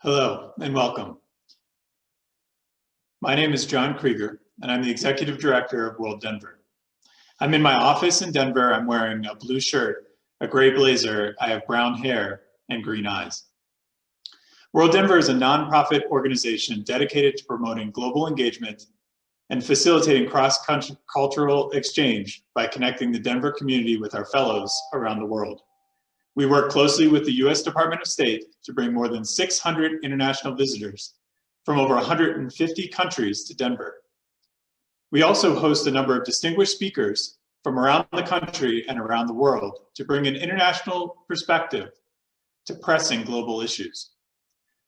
Hello and welcome. My name is John Krieger and I'm the Executive Director of World Denver. I'm in my office in Denver. I'm wearing a blue shirt, a gray blazer, I have brown hair and green eyes. World Denver is a nonprofit organization dedicated to promoting global engagement and facilitating cross-cultural exchange by connecting the Denver community with our fellows around the world. We work closely with the U.S. Department of State to bring more than 600 international visitors from over 150 countries to Denver. We also host a number of distinguished speakers from around the country and around the world to bring an international perspective to pressing global issues.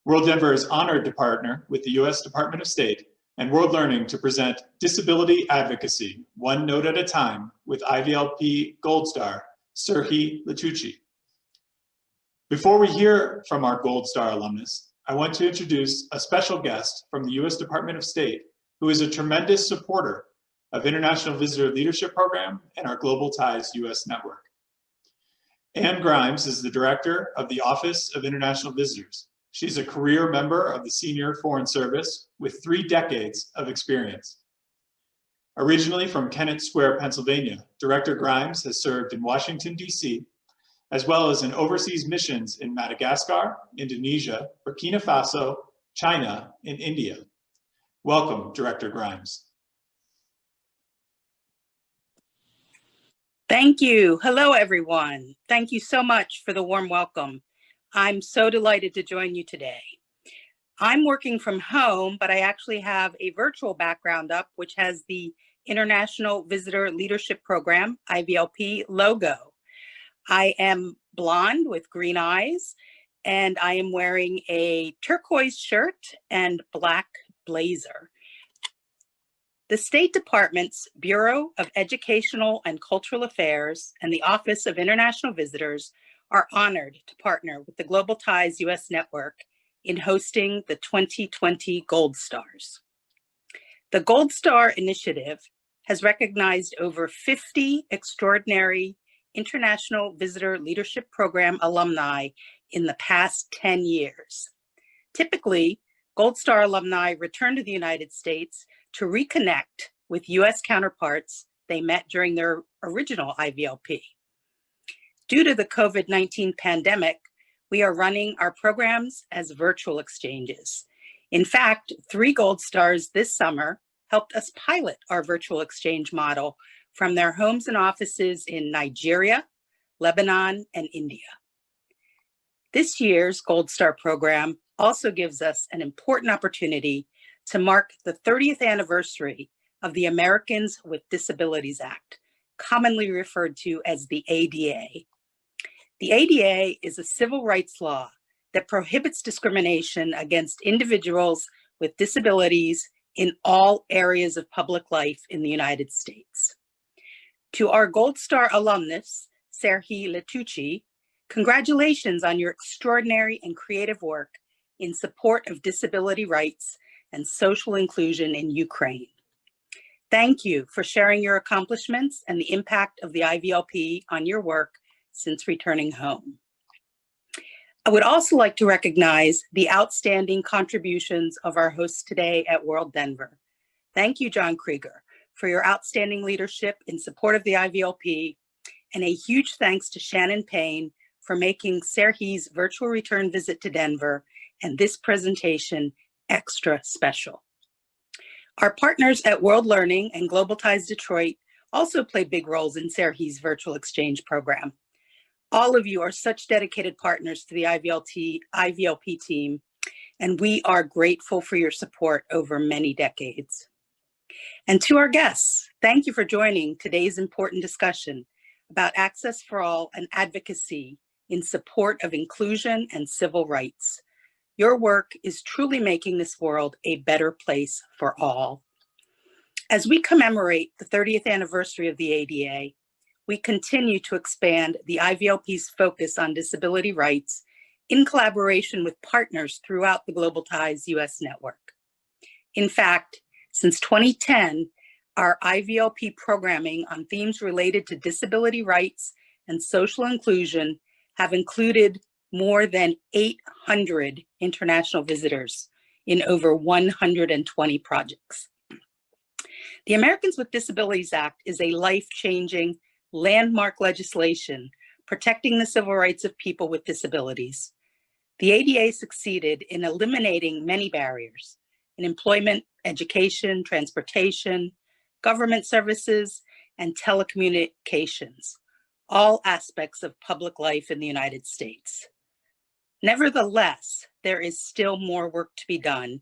World Denver is honored to partner with the U.S. Department of State and World Learning to present Disability Advocacy, One Note at a Time, with IVLP Gold Star, Serhii Latucci. Before we hear from our Gold Star alumnus, I want to introduce a special guest from the U.S. Department of State, who is a tremendous supporter of International Visitor Leadership Program and our Global Ties U.S. network. Anne Grimes is the Director of the Office of International Visitors. She's a career member of the Senior Foreign Service with 3 decades of experience. Originally from Kennett Square, Pennsylvania, Director Grimes has served in Washington, D.C., as well as in overseas missions in Madagascar, Indonesia, Burkina Faso, China, and India. Welcome, Director Grimes. Thank you. Hello, everyone. Thank you so much for the warm welcome. I'm so delighted to join you today. I'm working from home, but I actually have a virtual background up, which has the International Visitor Leadership Program, IVLP, logo. I am blonde with green eyes, and I am wearing a turquoise shirt and black blazer. The State Department's Bureau of Educational and Cultural Affairs and the Office of International Visitors are honored to partner with the Global Ties U.S. network in hosting the 2020 Gold Stars. The Gold Star Initiative has recognized over 50 extraordinary International Visitor Leadership Program alumni in the past 10 years. Typically, Gold Star alumni return to the United States to reconnect with U.S. counterparts they met during their original IVLP. Due to the COVID-19 pandemic, we are running our programs as virtual exchanges. In fact, 3 Gold Stars this summer helped us pilot our virtual exchange model from their homes and offices in Nigeria, Lebanon, and India. This year's Gold Star program also gives us an important opportunity to mark the 30th anniversary of the Americans with Disabilities Act, commonly referred to as the ADA. The ADA is a civil rights law that prohibits discrimination against individuals with disabilities in all areas of public life in the United States. To our Gold Star alumnus, Serhii Latucci, congratulations on your extraordinary and creative work in support of disability rights and social inclusion in Ukraine. Thank you for sharing your accomplishments and the impact of the IVLP on your work since returning home. I would also like to recognize the outstanding contributions of our hosts today at World Denver. Thank you, John Krieger, for your outstanding leadership in support of the IVLP, and a huge thanks to Shannon Payne for making Serhii's virtual return visit to Denver and this presentation extra special. Our partners at World Learning and Global Ties Detroit also play big roles in Serhii's virtual exchange program. All of you are such dedicated partners to the IVLP team, and we are grateful for your support over many decades. And to our guests, thank you for joining today's important discussion about access for all and advocacy in support of inclusion and civil rights. Your work is truly making this world a better place for all. As we commemorate the 30th anniversary of the ADA, we continue to expand the IVLP's focus on disability rights in collaboration with partners throughout the Global Ties U.S. network. In fact, since 2010, our IVLP programming on themes related to disability rights and social inclusion have included more than 100 international visitors in over 120 projects. The Americans with Disabilities Act is a life-changing, landmark legislation protecting the civil rights of people with disabilities. The ADA succeeded in eliminating many barriers in employment, education, transportation, government services, and telecommunications, all aspects of public life in the United States. Nevertheless, there is still more work to be done,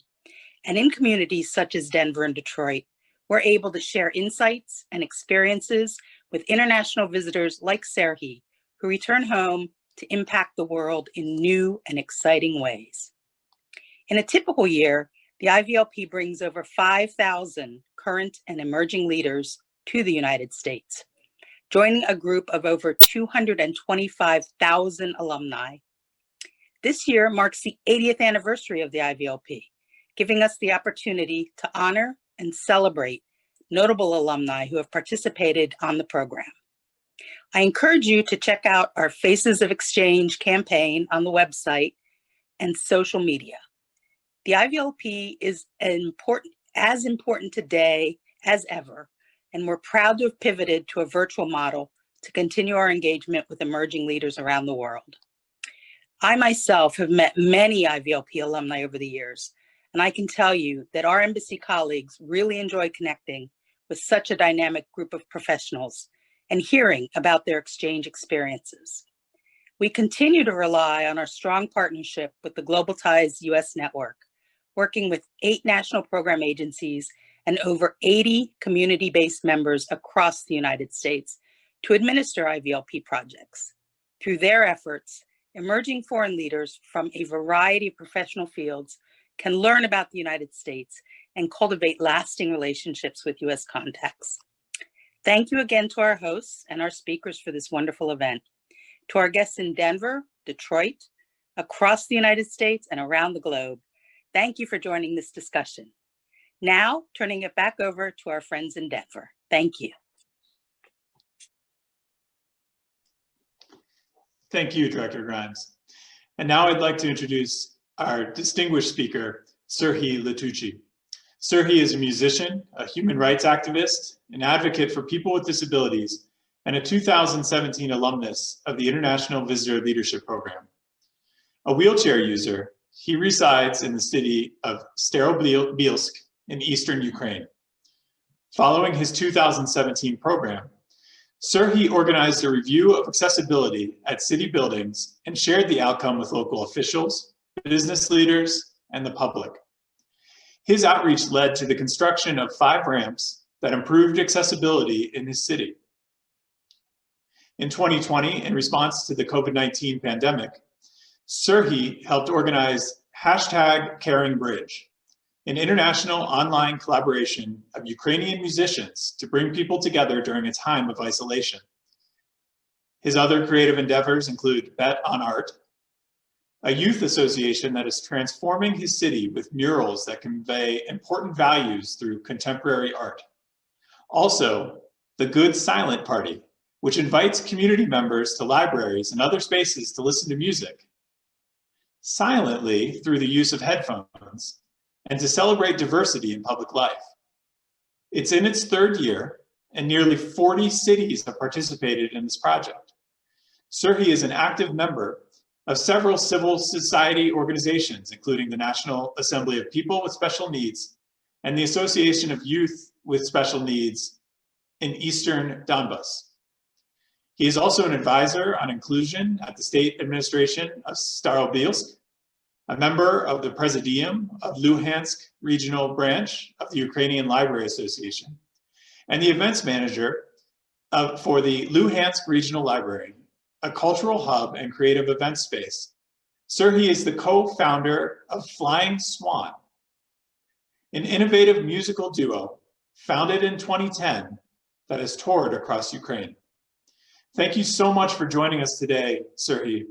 and in communities such as Denver and Detroit, we're able to share insights and experiences with international visitors like Serhi, who return home to impact the world in new and exciting ways. In a typical year, the IVLP brings over 5,000 current and emerging leaders to the United States, joining a group of over 225,000 alumni. This year marks the 80th anniversary of the IVLP, giving us the opportunity to honor and celebrate notable alumni who have participated on the program. I encourage you to check out our Faces of Exchange campaign on the website and social media. The IVLP is as important today as ever, and we're proud to have pivoted to a virtual model to continue our engagement with emerging leaders around the world. I myself have met many IVLP alumni over the years, and I can tell you that our embassy colleagues really enjoy connecting with such a dynamic group of professionals and hearing about their exchange experiences. We continue to rely on our strong partnership with the Global Ties US Network, working with 8 national program agencies and over 80 community-based members across the United States to administer IVLP projects. Through their efforts, emerging foreign leaders from a variety of professional fields can learn about the United States and cultivate lasting relationships with US contacts. Thank you again to our hosts and our speakers for this wonderful event. To our guests in Denver, Detroit, across the United States, and around the globe, thank you for joining this discussion. Now, turning it back over to our friends in Denver. Thank you. Thank you, Director Grimes. And now I'd like to introduce our distinguished speaker, Serhi Latucci. Serhi is a musician, a human rights activist, an advocate for people with disabilities, and a 2017 alumnus of the International Visitor Leadership Program. A wheelchair user, he resides in the city of Starobielsk in eastern Ukraine. Following his 2017 program, Serhi organized a review of accessibility at city buildings and shared the outcome with local officials, business leaders, and the public. His outreach led to the construction of 5 ramps that improved accessibility in his city. In 2020, in response to the COVID-19 pandemic, Serhi helped organize #CaringBridge, an international online collaboration of Ukrainian musicians to bring people together during a time of isolation. His other creative endeavors include Bet on Art, a youth association that is transforming his city with murals that convey important values through contemporary art. Also, the Good Silent Party, which invites community members to libraries and other spaces to listen to music silently through the use of headphones and to celebrate diversity in public life. It's in its 3rd year, and nearly 40 cities have participated in this project. Serhi is an active member of several civil society organizations, including the National Assembly of People with Special Needs and the Association of Youth with Special Needs in Eastern Donbas. He is also an advisor on inclusion at the State Administration of Starobielsk, a member of the Presidium of Luhansk Regional Branch of the Ukrainian Library Association, and the events manager for the Luhansk Regional Library, a cultural hub and creative event space. Serhi is the co-founder of Flying Swan, an innovative musical duo founded in 2010 that has toured across Ukraine. Thank you so much for joining us today, Serhi.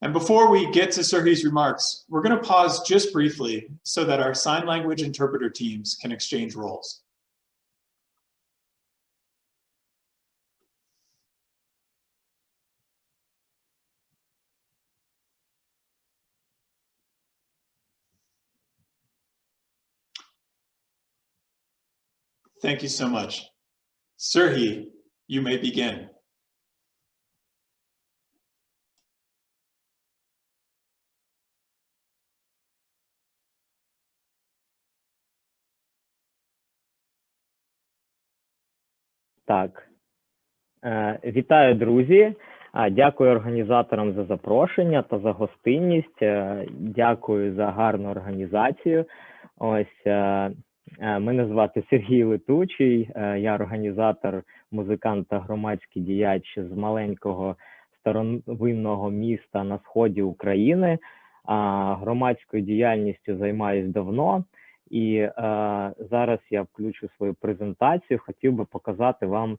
And before we get to Serhi's remarks, we're going to pause just briefly so that our sign language interpreter teams can exchange roles. Thank you so much. Serhii, you may begin. Так, вітаю, друзі. Дякую організаторам за запрошення та за гостинність. Дякую за гарну організацію. Ось, мене звати Сергій Летучий, я організатор, музикант та громадський діяч з маленького старовинного міста на сході України. Громадською діяльністю займаюсь давно. І зараз я включу свою презентацію. Хотів би показати вам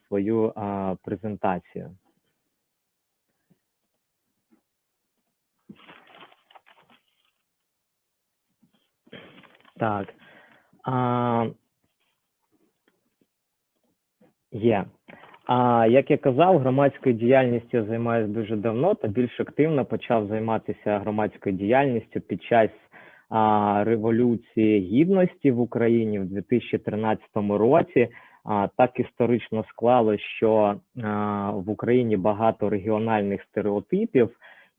свою презентацію. Так. Є. Як я казав, громадською діяльністю я займаюся дуже давно та більш активно почав займатися громадською діяльністю під час Революції Гідності в Україні в 2013 році. Так історично склалося, що в Україні багато регіональних стереотипів,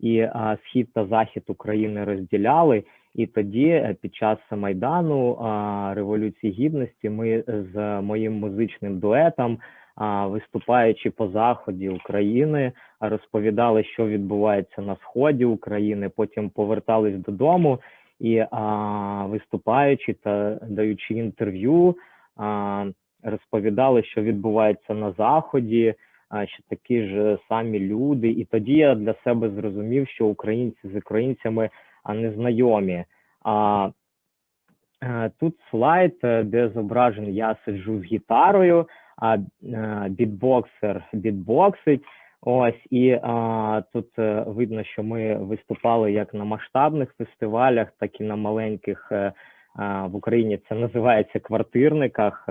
і Схід та Захід України розділяли. І тоді, під час Майдану, Революції Гідності, ми з моїм музичним дуетом, виступаючи по заході України, розповідали, що відбувається на сході України, потім повертались додому і виступаючи та даючи інтерв'ю, розповідали, що відбувається на Заході, що такі ж самі люди. І тоді я для себе зрозумів, що українці з українцями не знайомі. Тут слайд, де зображений я сиджу з гітарою, а бітбоксер бітбоксить. Ось, і тут видно, що ми виступали як на масштабних фестивалях, так і на маленьких, в Україні це називається квартирниках,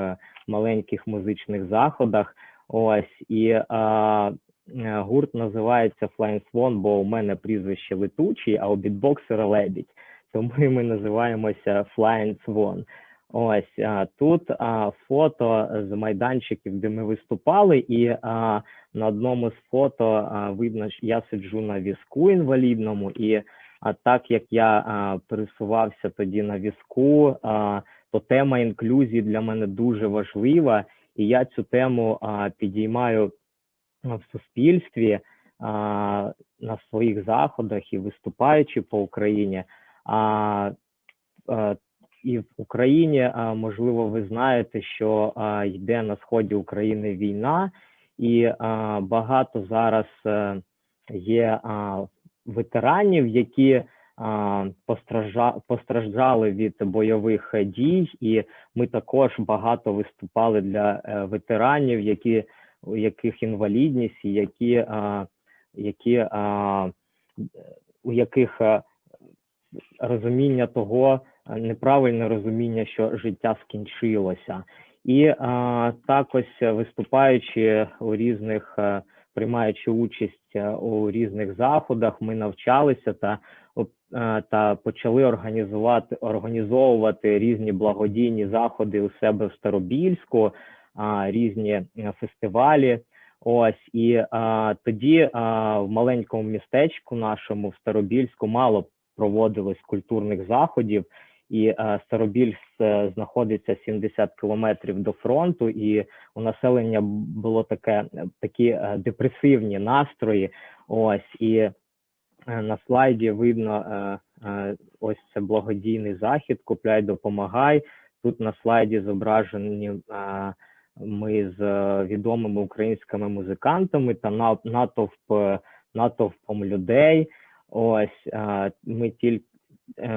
маленьких музичних заходах. Ось, і гурт називається Flying Swan, бо у мене прізвище Летучий, а у бітбоксера Лебідь. Тому ми називаємося Flying Swan. Ось, тут фото з майданчиків, де ми виступали, і на одному з фото видно, що я сиджу на візку інвалідному, і так як я пересувався тоді на візку, то тема інклюзії для мене дуже важлива, і я цю тему підіймаю в суспільстві на своїх заходах і виступаючи по Україні. І в Україні, можливо, ви знаєте, що йде на сході України війна, і багато зараз є ветеранів, які постраждали від бойових дій, і ми також багато виступали для ветеранів, у яких інвалідність, і у яких розуміння того, неправильне розуміння, що життя скінчилося. І також виступаючи у різних, приймаючи участь у різних заходах, ми навчалися та почали організовувати різні благодійні заходи у себе в Старобільську, різні фестивалі. Ось, і тоді в маленькому містечку нашому, в Старобільську, мало проводилось культурних заходів, і Старобільськ знаходиться 70 кілометрів до фронту, і у населення було такі депресивні настрої. Ось, і на слайді видно, ось це благодійний захід «Купляй, допомагай». Тут на слайді зображені ми з відомими українськими музикантами та натовпом людей. Ось,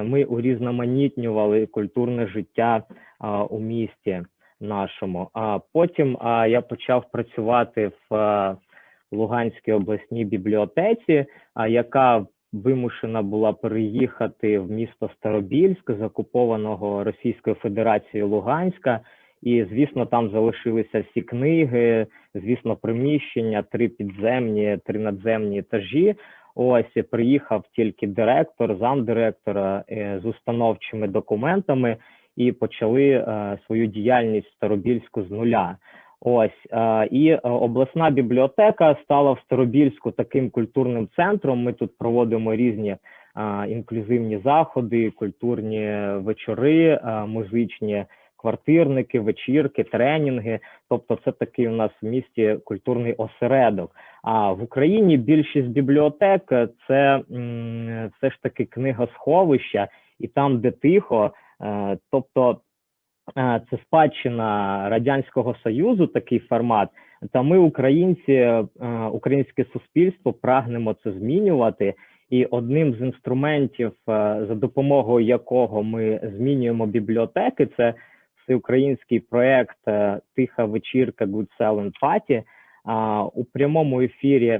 ми урізноманітнювали культурне життя у місті нашому. А потім я почав працювати в Луганській обласній бібліотеці, яка вимушена була переїхати в місто Старобільськ з окупованого Російською Федерацією Луганська. І, звісно, там залишилися всі книги, звісно, приміщення, 3 підземні, 3 надземні етажі. Ось, приїхав тільки директор, замдиректора з установчими документами, і почали свою діяльність Старобільську з нуля. Ось, і обласна бібліотека стала в Старобільську таким культурним центром. Ми тут проводимо різні інклюзивні заходи, культурні вечори, музичні квартирники, вечірки, тренінги. Тобто це такий у нас в місті культурний осередок. А в Україні більшість бібліотек – це все ж таки книгосховища, і там, де тихо, тобто це спадщина Радянського Союзу, такий формат, та ми, українці, українське суспільство, прагнемо це змінювати. І одним з інструментів, за допомогою якого ми змінюємо бібліотеки, це всеукраїнський проєкт «Тиха вечірка Good Silent Party». У прямому ефірі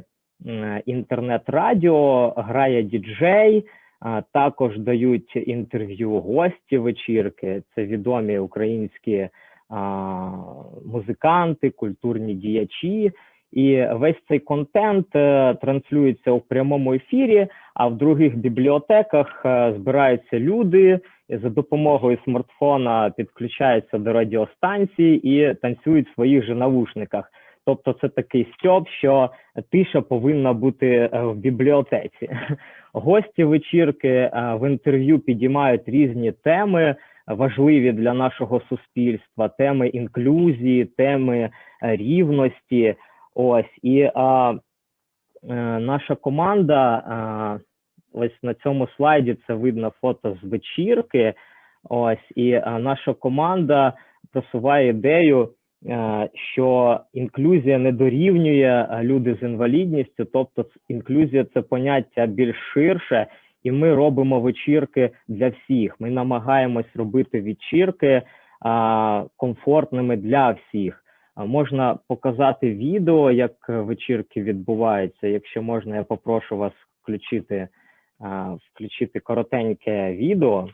інтернет-радіо грає діджей, також дають інтерв'ю гості вечірки. Це відомі українські музиканти, культурні діячі. І весь цей контент транслюється у прямому ефірі, а в других бібліотеках збираються люди, за допомогою смартфона підключаються до радіостанції і танцюють в своїх же навушниках. Тобто це такий стьоп, що тиша повинна бути в бібліотеці. Гості вечірки в інтерв'ю підіймають різні теми, важливі для нашого суспільства, теми інклюзії, теми рівності. Ось, і наша команда, ось на цьому слайді це видно фото з вечірки, ось, і наша команда просуває ідею, що інклюзія не дорівнює люди з інвалідністю, тобто інклюзія – це поняття більш ширше, і ми робимо вечірки для всіх. Ми намагаємось робити вечірки комфортними для всіх. Можна показати відео, як вечірки відбуваються. Якщо можна, я попрошу вас включити коротеньке відео.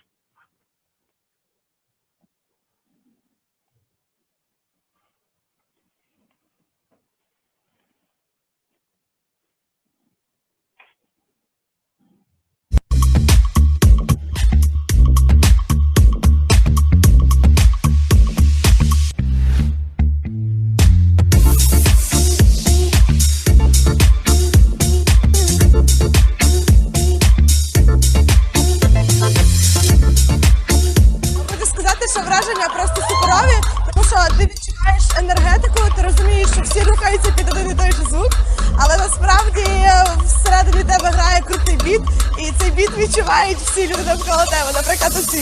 Ти відчуваєш енергетику, ти розумієш, що всі рухаються під один і той же звук, але насправді всередині тебе грає крутий біт, і цей біт відчувають всі люди навколо тебе, наприклад, усі.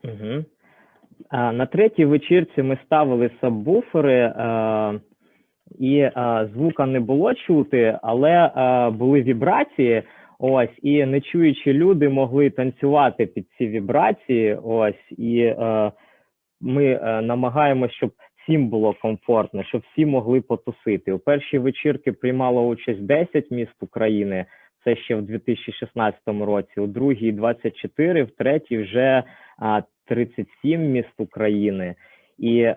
Угу. На третій вечірці ми ставили сабвуфери, і звука не було чути, але були вібрації, ось, і нечуючі люди могли танцювати під ці вібрації, ось, і ми намагаємося, щоб всім було комфортно, щоб всі могли потусити. У першій вечірці приймало участь 10 міст України, це ще в 2016 році, у другій 24, в третій вже 37 міст України і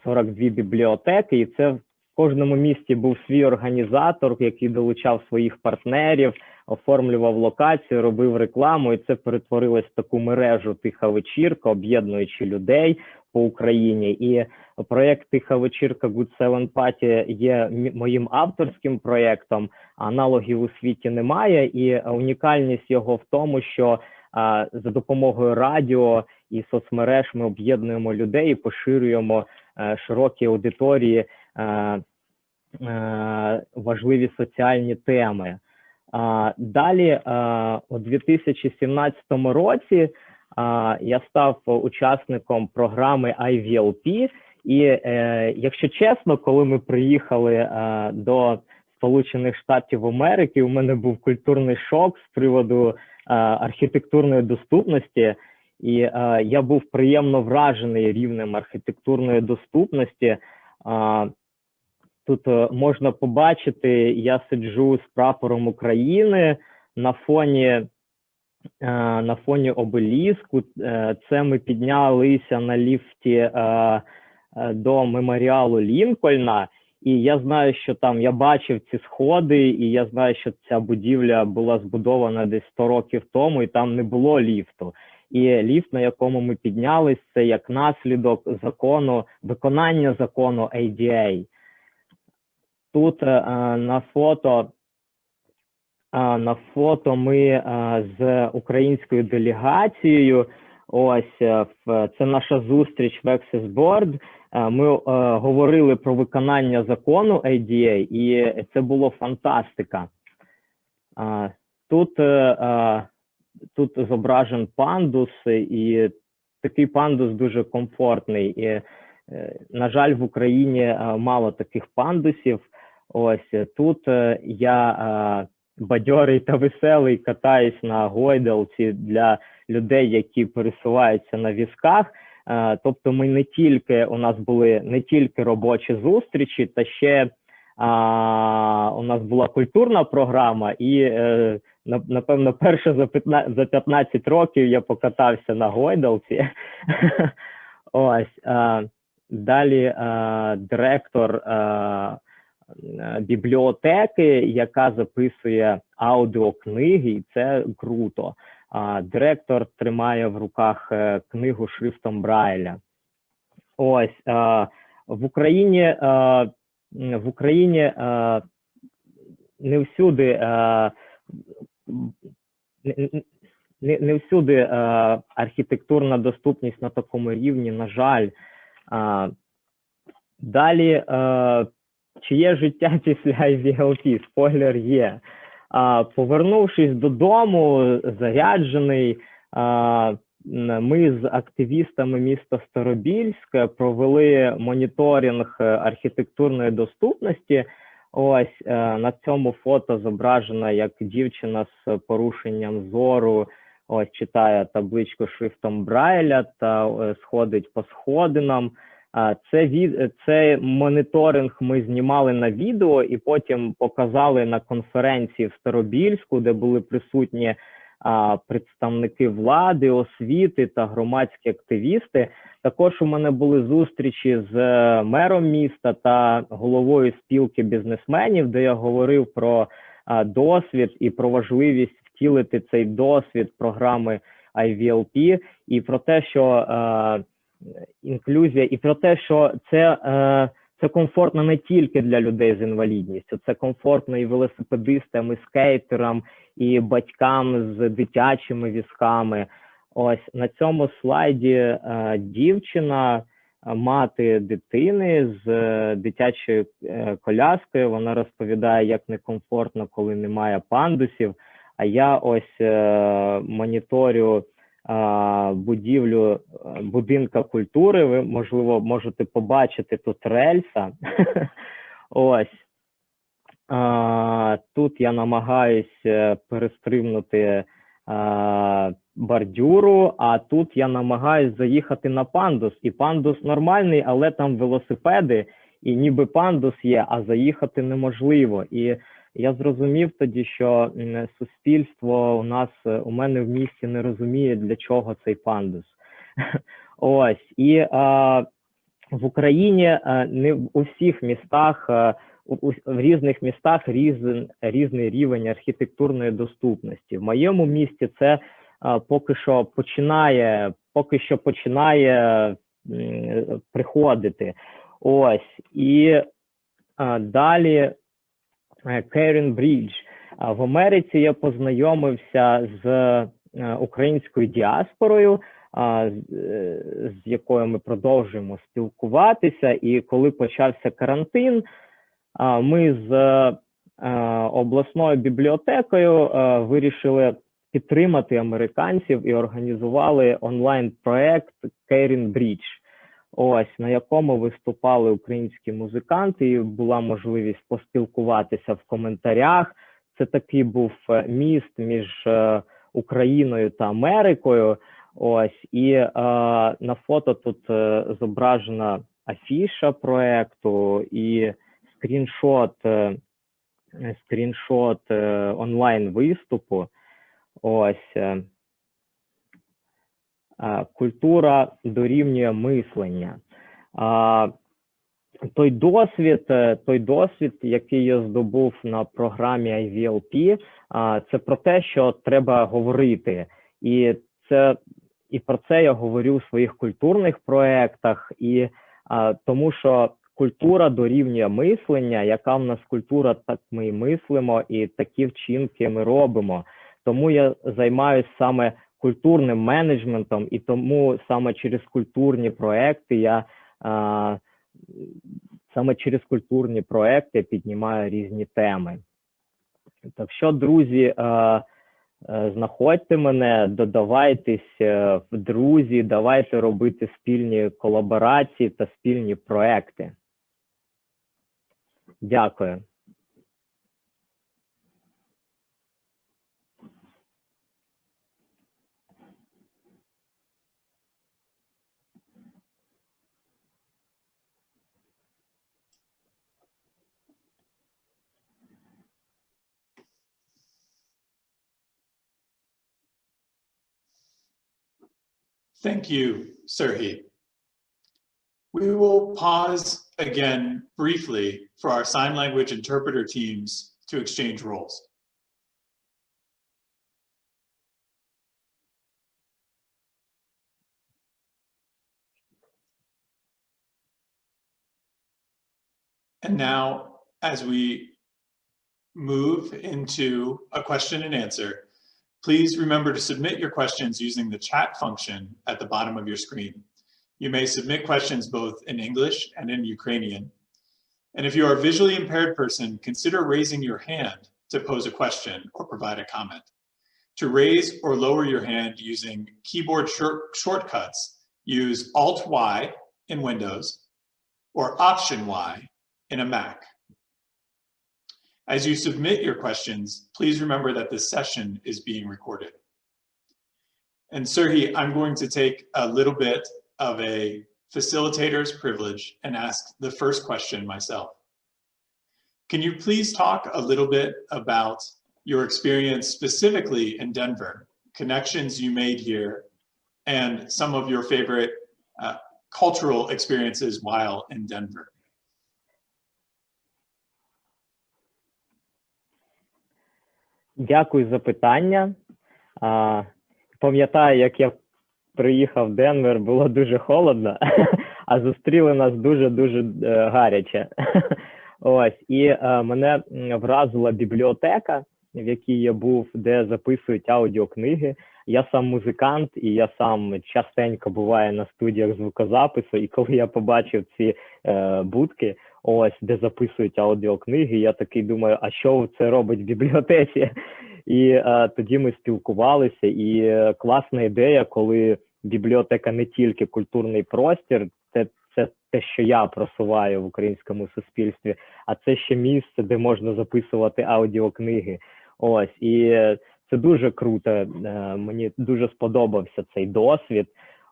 42 бібліотеки. І це в кожному місті був свій організатор, який долучав своїх партнерів, оформлював локацію, робив рекламу, і це перетворилось в таку мережу «Тиха вечірка», об'єднуючи людей по Україні. І проєкт «Тиха вечірка Good Silent Party» є моїм авторським проєктом, аналогів у світі немає, і унікальність його в тому, що за допомогою радіо і соцмереж ми об'єднуємо людей і поширюємо широкі аудиторії важливі соціальні теми. Далі, у 2017 році, я став учасником програми IVLP, і, якщо чесно, коли ми приїхали до Сполучених Штатів Америки, у мене був культурний шок з приводу архітектурної доступності. І я був приємно вражений рівнем архітектурної доступності. Тут можна побачити, я сиджу з прапором України на фоні обеліску. Це ми піднялися на ліфті до меморіалу Лінкольна. І я знаю, що там, я бачив ці сходи, і я знаю, що ця будівля була збудована десь 100 років тому, і там не було ліфту. І ліфт, на якому ми піднялись, це як наслідок виконання закону ADA. Тут на фото ми з українською делегацією. Ось це наша зустріч в Access Board. Ми говорили про виконання закону ADA, і це було фантастика. Тут зображен пандус, і такий пандус дуже комфортний. І, на жаль, в Україні мало таких пандусів. Ось тут я бадьорий та веселий катаюсь на гойдалці для людей, які пересуваються на візках. Тобто у нас були не тільки робочі зустрічі, та ще у нас була культурна програма, і напевно перше за 15 років я покатався на гойдалці. Ось. Далі директор бібліотеки, яка записує аудіокниги, і це круто. Директор тримає в руках книгу шрифтом Брайля. Ось. В Україні не всюди архітектурна доступність на такому рівні, на жаль. Далі, чи є життя після IVLT? Спойлер є. Повернувшись додому, заряджений, ми з активістами міста Старобільськ провели моніторинг архітектурної доступності. Ось на цьому фото зображена, як дівчина з порушенням зору ось читає табличку шрифтом Брайля та сходить по сходинам. Цей моніторинг ми знімали на відео і потім показали на конференції в Старобільську, де були присутні представники влади, освіти та громадські активісти. Також у мене були зустрічі з мером міста та головою спілки бізнесменів, де я говорив про досвід і про важливість втілити цей досвід програми IVLP, і про те, що інклюзія, і про те, що це комфортно не тільки для людей з інвалідністю, це комфортно і велосипедистам, і скейтерам, і батькам з дитячими візками. Ось на цьому слайді дівчина, мати дитини з дитячою коляскою, вона розповідає, як некомфортно, коли немає пандусів, а я ось моніторю будівлю будинка культури. Ви, можливо, можете побачити тут рельса. Ось. Тут я намагаюсь перестрибнути бордюру, а тут я намагаюсь заїхати на пандус. І пандус нормальний, але там велосипеди, і ніби пандус є, а заїхати неможливо. І я зрозумів тоді, що суспільство у мене в місті не розуміє, для чого цей пандус. Ось. І в Україні не у всіх містах, в різних містах різний рівень архітектурної доступності. В моєму місті це поки що починає приходити. Ось. І далі Кейрін Брідж. В Америці я познайомився з українською діаспорою, з якою ми продовжуємо спілкуватися. І коли почався карантин, ми з обласною бібліотекою вирішили підтримати американців і організували онлайн-проект Кейрін Брідж. Ось, на якому виступали українські музиканти, і була можливість поспілкуватися в коментарях. Це такий був міст між Україною та Америкою. Ось, і на фото тут зображена афіша проекту і скріншот онлайн виступу. Ось. Культура дорівнює мислення. Той досвід, який я здобув на програмі IVLP, це про те, що треба говорити. І про це я говорю у своїх культурних проєктах, тому що культура дорівнює мислення, яка в нас культура, так ми і мислимо, і такі вчинки ми робимо. Тому я займаюся саме культурним менеджментом, і тому саме через культурні проекти піднімаю різні теми. Так що, друзі, знаходьте мене, додавайтесь в друзі, давайте робити спільні колаборації та спільні проекти. Дякую. Thank you, Serhi. We will pause again briefly for our sign language interpreter teams to exchange roles. And now, as we move into a question and answer, please remember to submit your questions using the chat function at the bottom of your screen. You may submit questions both in English and in Ukrainian. And if you are a visually impaired person, consider raising your hand to pose a question or provide a comment. To raise or lower your hand using keyboard shortcuts, use Alt-Y in Windows or Option-Y in a Mac. As you submit your questions, please remember that this session is being recorded. And Serhi, I'm going to take a little bit of a facilitator's privilege and ask the first question myself. Can you please talk a little bit about your experience specifically in Denver, connections you made here, and some of your favorite cultural experiences while in Denver? Дякую за питання. Пам'ятаю, як я приїхав в Денвер, було дуже холодно, а зустріли нас дуже-дуже гаряче. Ось, і мене вразила бібліотека, в якій я був, де записують аудіокниги. Я сам музикант, і я сам частенько буваю на студіях звукозапису, і коли я побачив ці будки, ось, де записують аудіокниги, я такий думаю, а що це робить в бібліотеці? І тоді ми спілкувалися, і класна ідея, коли бібліотека не тільки культурний простір, це те, що я просуваю в українському суспільстві, а це ще місце, де можна записувати аудіокниги. Ось, і це дуже круто, мені дуже сподобався цей досвід,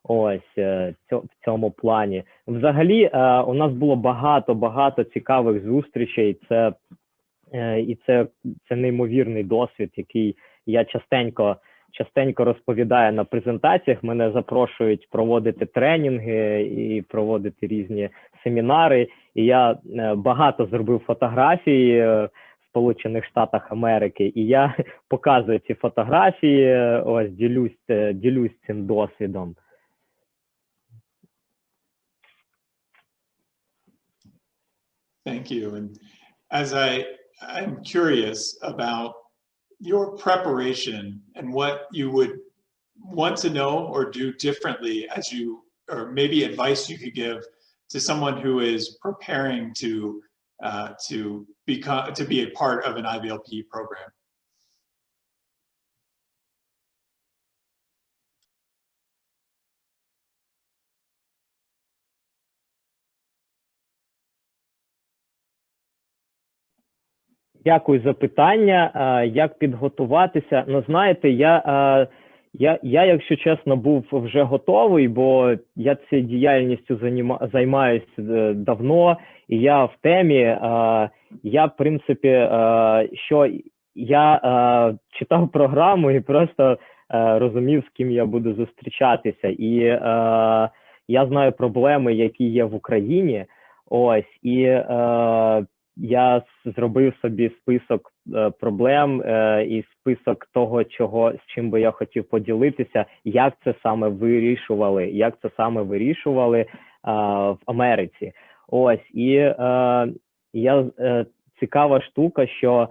ось, в цьому плані. Взагалі, у нас було багато цікавих зустрічей, це неймовірний досвід, який я частенько розповідаю на презентаціях. Мене запрошують проводити тренінги і проводити різні семінари. І я багато зробив фотографій в Сполучених Штатах Америки. І я показую ці фотографії, ось, ділюсь цим досвідом. Thank you. And as I'm curious about your preparation and what you would want to know or do differently or maybe advice you could give to someone who is preparing to be a part of an IVLP program. Дякую за питання. Як підготуватися? Ну, знаєте, я, якщо чесно, був вже готовий, бо я цією діяльністю займаюся давно, і я в темі. Я, в принципі, що я читав програму і просто розумів, з ким я буду зустрічатися. І я знаю проблеми, які є в Україні. Ось, і я зробив собі список проблем і список того, з чим би я хотів поділитися, як це саме вирішували в Америці. Ось, і цікава штука, що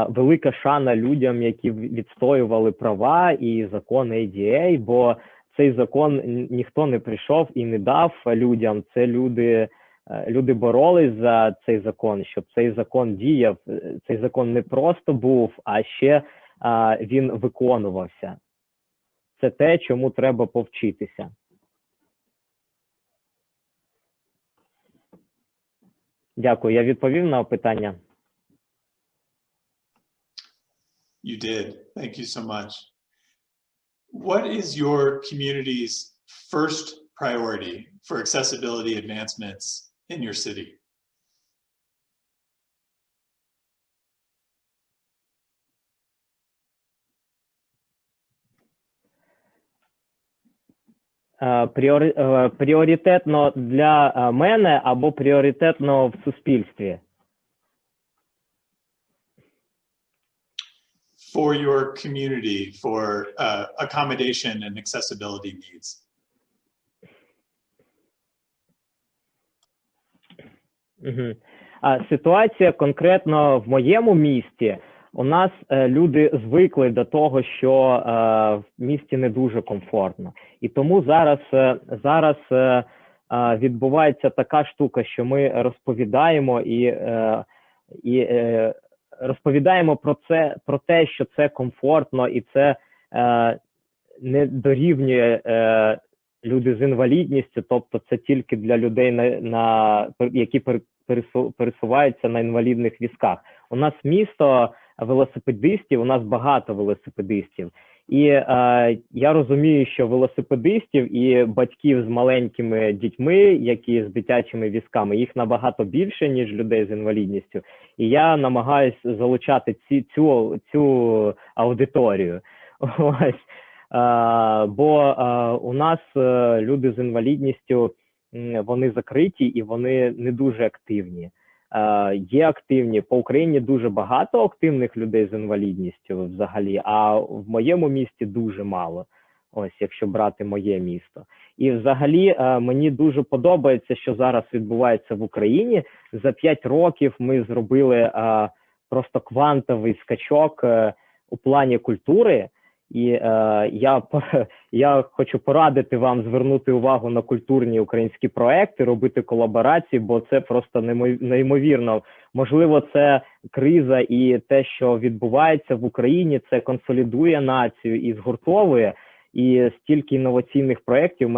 велика шана людям, які відстоювали права і закон ADA, бо цей закон ніхто не прийшов і не дав людям, це люди боролись за цей закон, щоб цей закон діяв. Цей закон не просто був, а ще він виконувався. Це те, чому треба повчитися. Дякую. Я відповів на питання? You did. Thank you so much. What is your community's first priority for accessibility advancements in your city? Пріоритетно для мене або пріоритетно в суспільстві? For your community, for accommodation and accessibility needs. Ситуація конкретно в моєму місті. У нас люди звикли до того, що в місті не дуже комфортно. І тому зараз відбувається така штука, що ми розповідаємо і розповідаємо про те, що це комфортно і це не дорівнює люди з інвалідністю, тобто це тільки для людей, які пересуваються на інвалідних візках. У нас місто велосипедистів, у нас багато велосипедистів. І я розумію, що велосипедистів і батьків з маленькими дітьми, які з дитячими візками, їх набагато більше, ніж людей з інвалідністю. І я намагаюся залучати цю аудиторію. Ось. Бо у нас люди з інвалідністю, вони закриті і вони не дуже активні. Є активні, по Україні дуже багато активних людей з інвалідністю взагалі, а в моєму місті дуже мало, ось якщо брати моє місто. І взагалі мені дуже подобається, що зараз відбувається в Україні. За 5 років ми зробили просто квантовий скачок у плані культури. І я хочу порадити вам звернути увагу на культурні українські проекти, робити колаборації, бо це просто неймовірно. Можливо, це криза і те, що відбувається в Україні, це консолідує націю і згуртовує. І стільки інноваційних проєктів,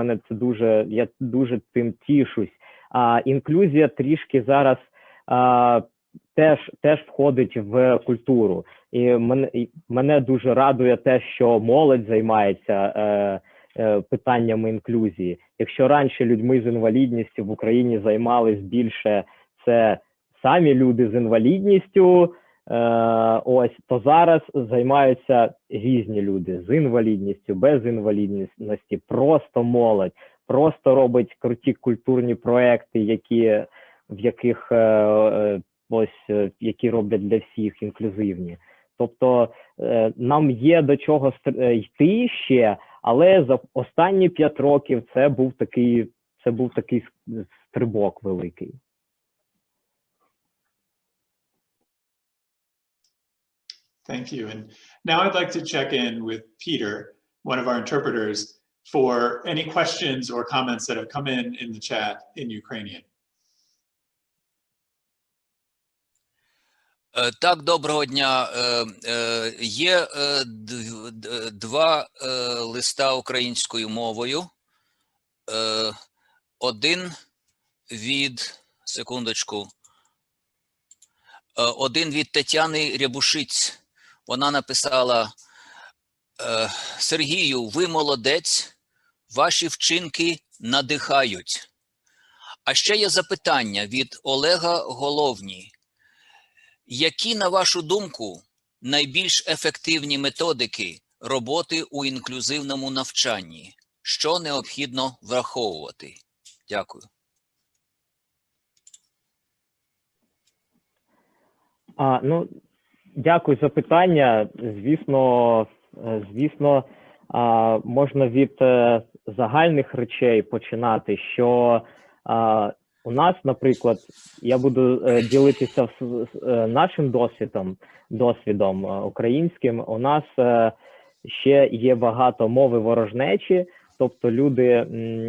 я дуже тим тішусь. Інклюзія трішки зараз теж входить в культуру. І мене дуже радує те, що молодь займається питаннями інклюзії. Якщо раніше людьми з інвалідністю в Україні займались більше це самі люди з інвалідністю, то зараз займаються різні люди з інвалідністю, без інвалідності, просто молодь, просто робить круті культурні проекти, які роблять для всіх інклюзивні. Тобто нам є до чого йти ще, але за останні 5 років це був такий стрибок великий. Thank you. And now I'd like to check in with Peter, one of our interpreters, for any questions or comments that have come in the chat in Ukrainian. Так, доброго дня. Є 2 листа українською мовою. Один від, секундочку, Один від Тетяни Рябушиць. Вона написала: Сергію, ви молодець, ваші вчинки надихають. А ще є запитання від Олега Головні. Які, на вашу думку, найбільш ефективні методики роботи у інклюзивному навчанні? Що необхідно враховувати? Дякую. Ну, дякую за питання. Звісно, можна від загальних речей починати, що у нас, наприклад, я буду ділитися нашим досвідом українським. У нас ще є багато мови ворожнечі, тобто люди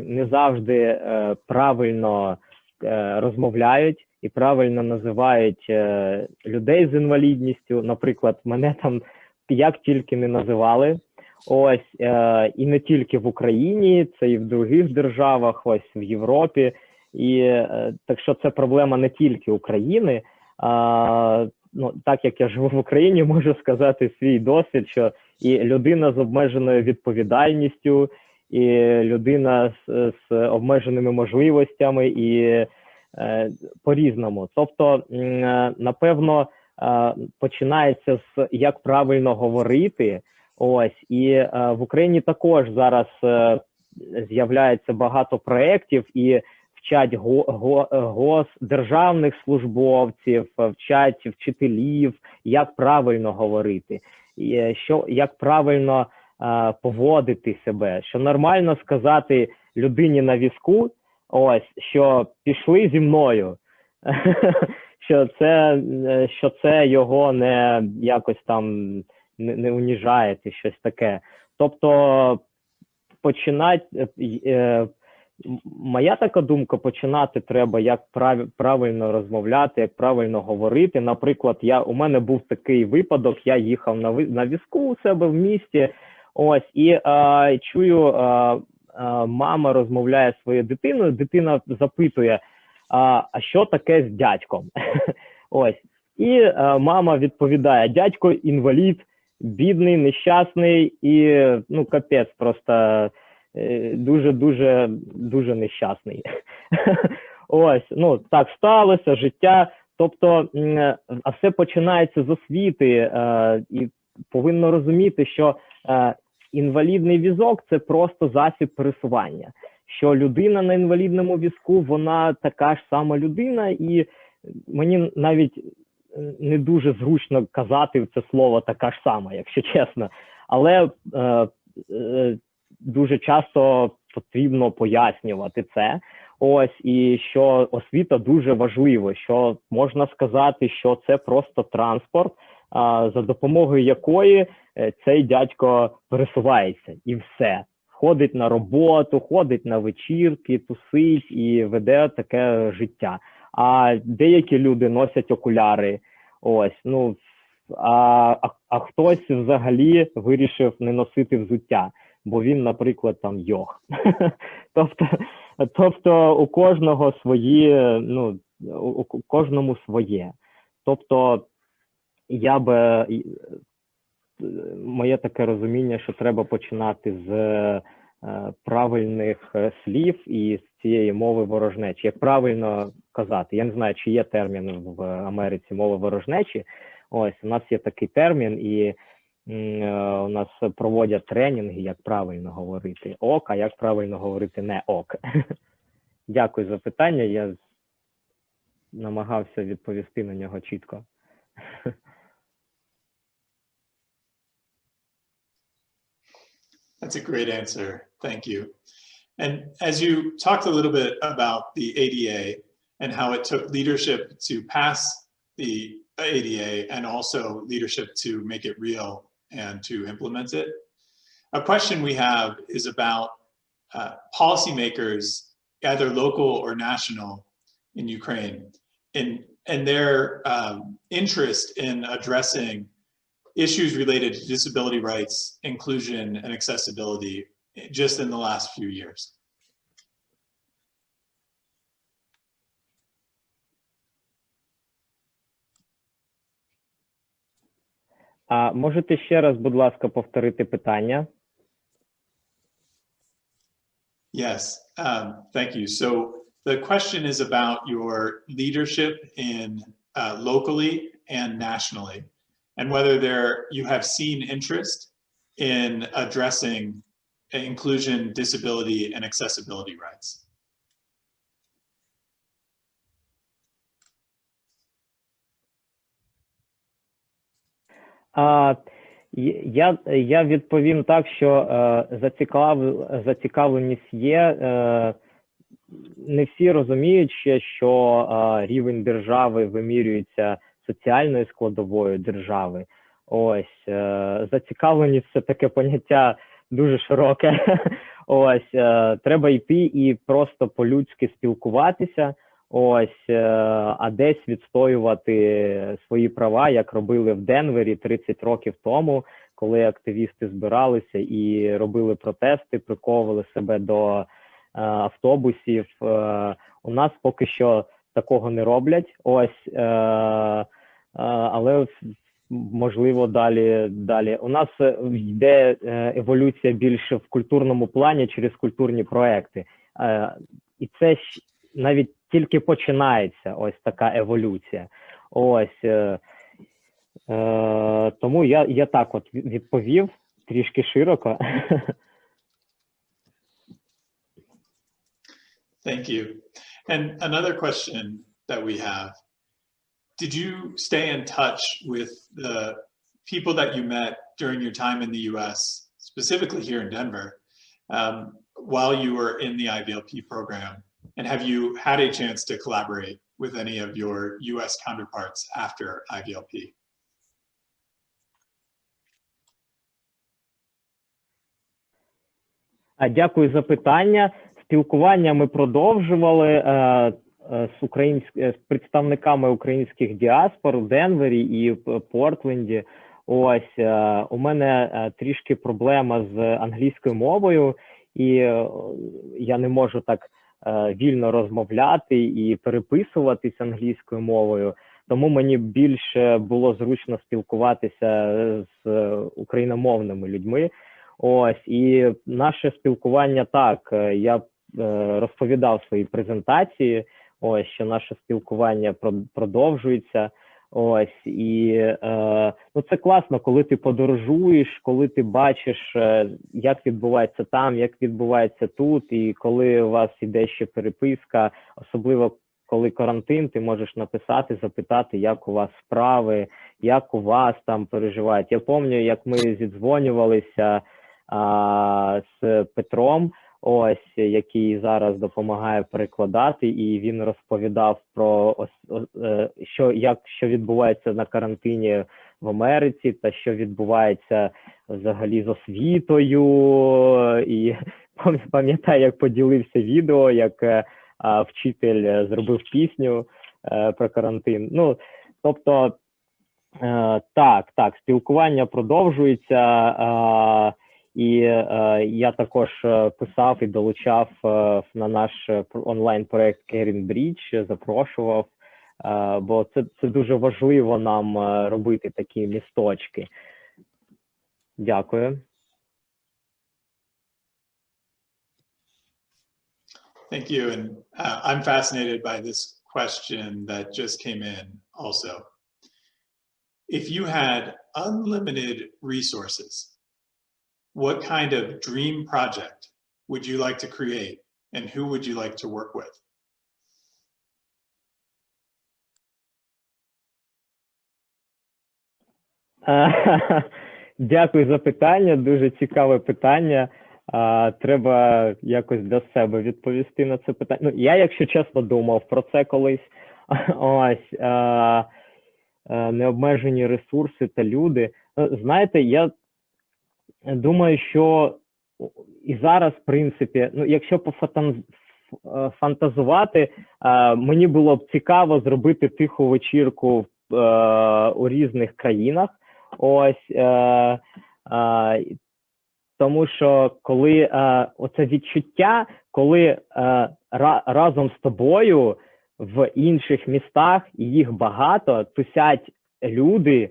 не завжди правильно розмовляють і правильно називають людей з інвалідністю. Наприклад, мене там як тільки не називали. Ось, і не тільки в Україні, це і в других державах, ось в Європі. І так що це проблема не тільки України. Ну, так як я живу в Україні, можу сказати свій досвід, що і людина з обмеженою відповідальністю, і людина з обмеженими можливостями, і по-різному. Тобто, напевно, починається з як правильно говорити. Ось, і в Україні також зараз з'являється багато проєктів і вчать державних службовців, вчать вчителів, як правильно говорити, як правильно поводити себе, що нормально сказати людині на візку, ось, що пішли зі мною, що це його не якось там не уніжає, щось таке. Тобто моя така думка, починати треба, як правильно розмовляти, як правильно говорити. Наприклад, у мене був такий випадок, я їхав на візку у себе в місті, ось, і чую, мама розмовляє зі своєю дитиною, дитина запитує, а що таке з дядьком? Ось, і мама відповідає, дядько інвалід, бідний, нещасний і, ну, капець, просто дуже нещасний. Ось, ну, так сталося, життя. Тобто, а все починається з освіти, і повинно розуміти, що інвалідний візок – це просто засіб пересування. Що людина на інвалідному візку, вона така ж сама людина, і мені навіть не дуже зручно казати це слово «така ж сама», якщо чесно. Але дуже часто потрібно пояснювати це. Ось, і що освіта дуже важлива, що можна сказати, що це просто транспорт, за допомогою якої цей дядько пересувається, і все. Ходить на роботу, ходить на вечірки, тусить і веде таке життя. А деякі люди носять окуляри, ось, ну, а хтось взагалі вирішив не носити взуття, бо він, наприклад, там йог. Тобто у кожного свої, ну, у кожному своє. Тобто моє таке розуміння, що треба починати з правильних слів і з цієї мови ворожнечі. Як правильно казати? Я не знаю, чи є термін в Америці мови ворожнечі. Ось, у нас є такий термін, і у нас проводять тренінги, як правильно говорити ок, а як правильно говорити не ок. Дякую за питання, я намагався відповісти на нього чітко. That's a great answer. Thank you. And as you talked a little bit about the ADA and how it took leadership to pass the ADA and also leadership to make it real and to implement it, a question we have is about policymakers, either local or national, in Ukraine, and their interest in addressing issues related to disability rights, inclusion, and accessibility just in the last few years. А можете ще раз, будь ласка, повторити питання? Yes, thank you. So the question is about your leadership in locally and nationally, and whether you have seen interest in addressing inclusion, disability, and accessibility rights. Я відповім так, що зацікавленість є. Не всі розуміють ще, що рівень держави вимірюється соціальною складовою держави. Ось, зацікавленість – це таке поняття дуже широке. Ось, треба йти і просто по-людськи спілкуватися. Ось, а десь відстоювати свої права, як робили в Денвері 30 років тому, коли активісти збиралися і робили протести, приковували себе до автобусів. У нас поки що такого не роблять. Ось, але можливо далі. У нас йде еволюція більше в культурному плані через культурні проекти. І це навіть тільки починається ось така еволюція. Ось, тому я так от відповів трішки широко. Thank you. And another question that we have, did you stay in touch with the people that you met during your time in the US, specifically here in Denver, while you were in the IVLP program? And have you had a chance to collaborate with any of your US counterparts after IVLP? Дякую за питання. Спілкування ми продовжували з представниками українських діаспор в Денвері і в Портленді. Ось, у мене трішки проблема з англійською мовою, і я не можу так вільно розмовляти і переписуватись англійською мовою. Тому мені більше було зручно спілкуватися з україномовними людьми. Ось, і наше спілкування так, я розповідав в своїй презентації, ось, що наше спілкування продовжується. Ось, і ну, це класно, коли ти подорожуєш, коли ти бачиш, як відбувається там, як відбувається тут, і коли у вас іде ще переписка, особливо коли карантин, ти можеш написати, запитати, як у вас справи, як у вас там переживають. Я пам'ятаю, як ми зідзвонювалися з Петром, ось, який зараз допомагає перекладати, і він розповідав про що відбувається на карантині в Америці, та що відбувається взагалі з освітою. І пам'ятаю, як поділився відео, як вчитель зробив пісню про карантин. Ну, тобто, так, спілкування продовжується. І я також писав і долучав на наш онлайн-проект Caring Bridge, запрошував, бо це дуже важливо нам робити такі місточки. Дякую. Thank you. And I'm fascinated by this question that just came in also. If you had unlimited resources, what kind of dream project would you like to create, and who would you like to work with? Дякую за питання, дуже цікаве питання. Треба якось для себе відповісти на це питання. Ну, я, якщо чесно, думав про це колись. Ось, необмежені ресурси та люди. Знаєте, я думаю, що і зараз, в принципі, ну, якщо пофантазувати, мені було б цікаво зробити тиху вечірку у різних країнах. Ось, тому що коли оце відчуття, коли разом з тобою в інших містах, і їх багато, тусять люди,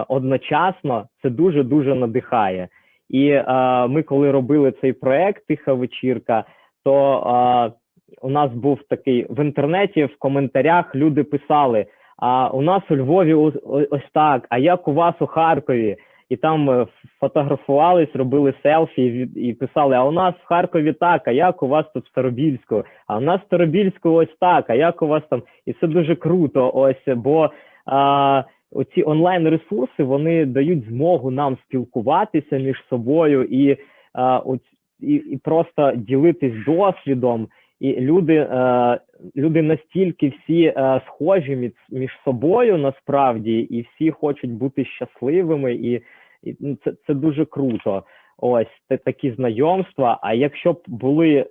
одночасно, це дуже-дуже надихає. І ми, коли робили цей проект «Тиха вечірка», то у нас був такий в інтернеті, в коментарях люди писали: а у нас у Львові ось так, а як у вас у Харкові? І там фотографувались, робили селфі і писали: а у нас в Харкові так, а як у вас тут в Старобільську? А у нас в Старобільську ось так, а як у вас там? І це дуже круто, ось, бо оці онлайн-ресурси, вони дають змогу нам спілкуватися між собою і просто ділитись досвідом. І люди настільки всі схожі між собою насправді, і всі хочуть бути щасливими, і це дуже круто. Ось такі знайомства. А якщо б були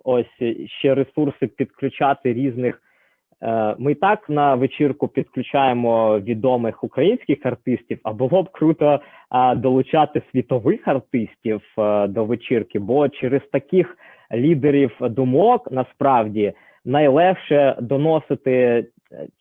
ось ще ресурси підключати різних, ми і так на вечірку підключаємо відомих українських артистів, а було б круто долучати світових артистів до вечірки, бо через таких лідерів думок насправді найлегше доносити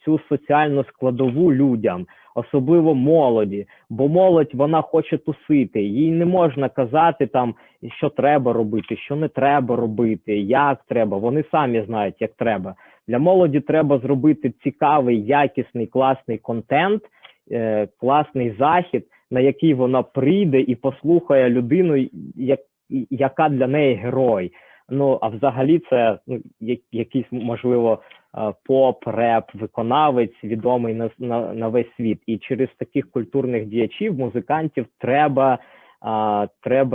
цю соціальну складову людям, особливо молоді, бо молодь, вона хоче тусити, їй не можна казати там, що треба робити, що не треба робити, як треба, вони самі знають, як треба. Для молоді треба зробити цікавий, якісний, класний контент, класний захід, на який вона прийде і послухає людину, яка для неї герой. Ну, а взагалі це якийсь, можливо, поп, реп, виконавець, відомий на весь світ. І через таких культурних діячів, музикантів треба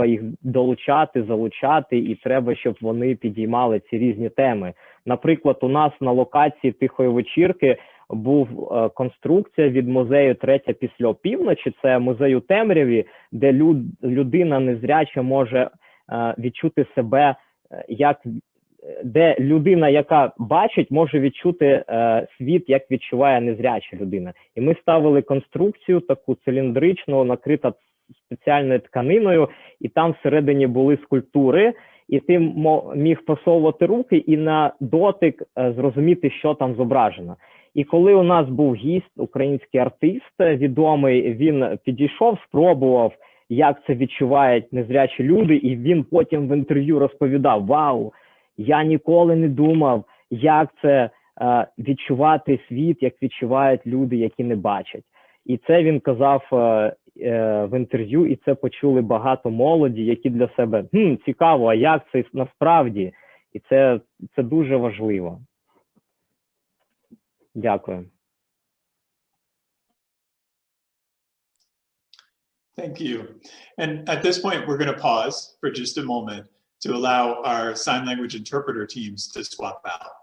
їх долучати, залучати, і треба, щоб вони підіймали ці різні теми. Наприклад, у нас на локації «Тихої вечірки» був конструкція від музею «Третя після опівночі», це музей у темряві, де людина незряча може відчути себе, де людина, яка бачить, може відчути світ, як відчуває незряча людина. І ми ставили конструкцію таку циліндричну, накрита спеціальною тканиною, і там всередині були скульптури, і ти міг просовувати руки і на дотик зрозуміти, що там зображено. І коли у нас був гість, український артист відомий, він підійшов, спробував, як це відчувають незрячі люди, і він потім в інтерв'ю розповідав: вау, я ніколи не думав, як це відчувати світ, як відчувають люди, які не бачать. І це він казав в інтерв'ю, і це почули багато молоді, які для себе: цікаво, а як це насправді? І це дуже важливо. Дякую. Thank you. And at this point, we're going to pause for just a moment to allow our sign language interpreter teams to swap out.